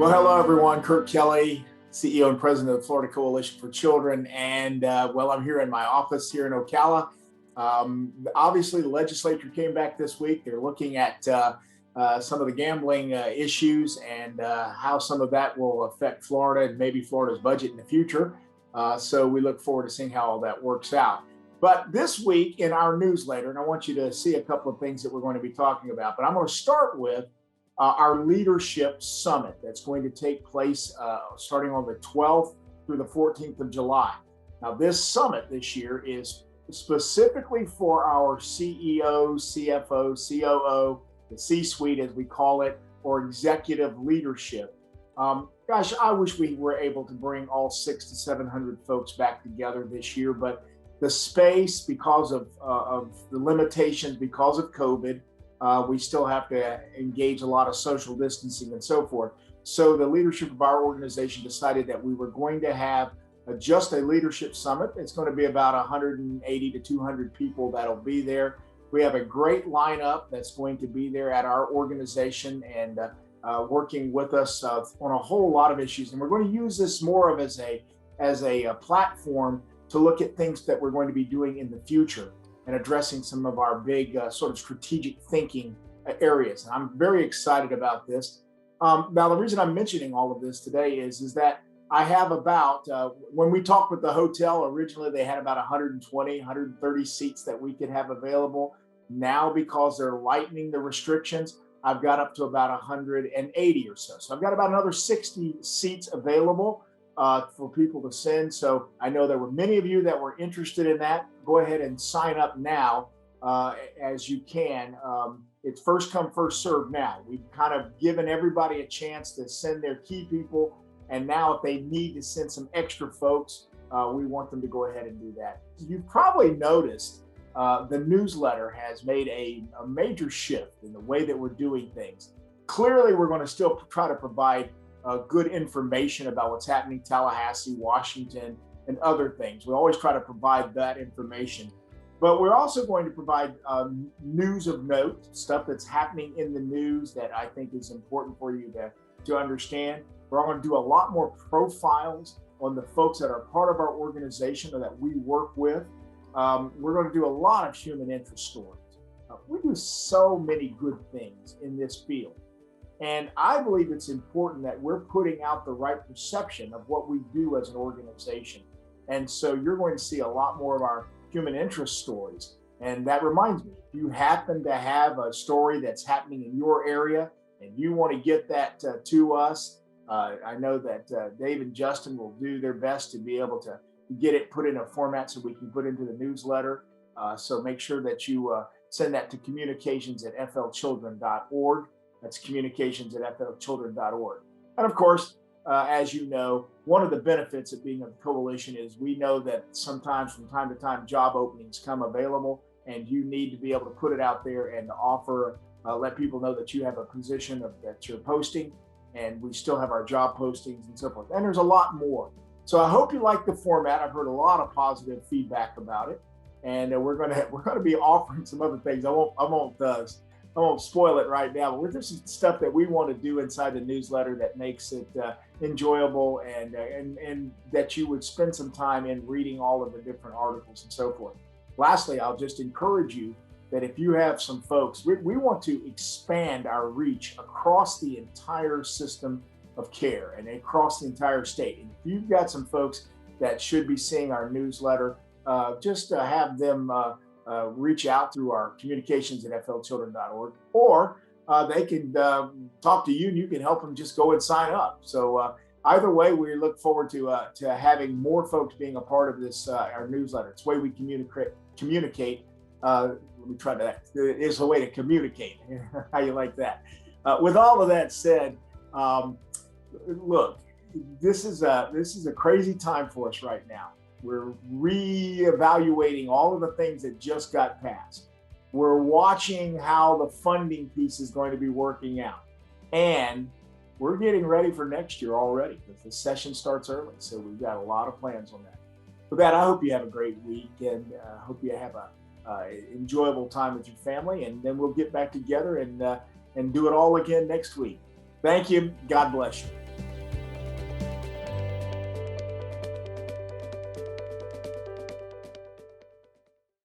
Well, hello, everyone. Kurt Kelly, CEO and President of the Florida Coalition for Children. And I'm here in my office here in Ocala. Obviously, the legislature came back this week. They're looking at some of the gambling issues and how some of that will affect Florida and maybe Florida's budget in the future. So we look forward to seeing how all that works out. But this week in our newsletter, and I want you to see a couple of things that we're going to be talking about, but I'm going to start with our leadership summit that's going to take place starting on the 12th through the 14th of July. Now, this summit this year is specifically for our CEO, CFO, COO, the C-suite as we call it, or executive leadership. I wish we were able to bring all 600 to 700 folks back together this year, but the space, because of the limitations, because of COVID, we still have to engage a lot of social distancing and so forth. So the leadership of our organization decided that we were going to have just a leadership summit. It's going to be about 180 to 200 people that'll be there. We have a great lineup that's going to be there at our organization and working with us on a whole lot of issues. And we're going to use this more of as a platform to look at things that we're going to be doing in the future and addressing some of our big sort of strategic thinking areas. And I'm very excited about this. Now, the reason I'm mentioning all of this today is that I have about, when we talked with the hotel, originally they had about 120, 130 seats that we could have available. Now, because they're lightening the restrictions, I've got up to about 180 or so. So I've got about another 60 seats available for people to send. So I know there were many of you that were interested in that. Go ahead and sign up now as you can. It's first come, first serve now. We've kind of given everybody a chance to send their key people. And now if they need to send some extra folks, we want them to go ahead and do that. You've probably noticed the newsletter has made a major shift in the way that we're doing things. Clearly, we're going to still try to provide good information about what's happening in Tallahassee, Washington, and other things. We always try to provide that information. But we're also going to provide news of note, stuff that's happening in the news that I think is important for you to understand. We're going to do a lot more profiles on the folks that are part of our organization or that we work with. We're going to do a lot of human interest stories. We do so many good things in this field. And I believe it's important that we're putting out the right perception of what we do as an organization. And so you're going to see a lot more of our human interest stories. And that reminds me, if you happen to have a story that's happening in your area and you want to get that to us, I know that Dave and Justin will do their best to be able to get it put in a format so we can put into the newsletter. So make sure that you send that to communications@flchildren.org. That's communications@flchildren.org. And of course, as you know, one of the benefits of being a coalition is we know that sometimes from time to time job openings come available and you need to be able to put it out there and offer, let people know that you have a position that you're posting, and we still have our job postings and so forth. And there's a lot more. So I hope you like the format. I've heard a lot of positive feedback about it, and we're going to be offering some other things. I won't spoil it right now, but there's some stuff that we want to do inside the newsletter that makes it enjoyable and that you would spend some time in reading all of the different articles and so forth. Lastly, I'll just encourage you that if you have some folks, we want to expand our reach across the entire system of care and across the entire state. And if you've got some folks that should be seeing our newsletter, just have them reach out through our communications@flchildren.org, or they can talk to you and you can help them just go and sign up. So either way, we look forward to having more folks being a part of this, our newsletter. It's the way we communicate. Let me try that. It's a way to communicate. How you like that? With all of that said, look, this is a crazy time for us right now. We're reevaluating all of the things that just got passed. We're watching how the funding piece is going to be working out. And we're getting ready for next year already because the session starts early. So we've got a lot of plans on that. With that, I hope you have a great week and hope you have a enjoyable time with your family. And then we'll get back together and do it all again next week. Thank you. God bless you.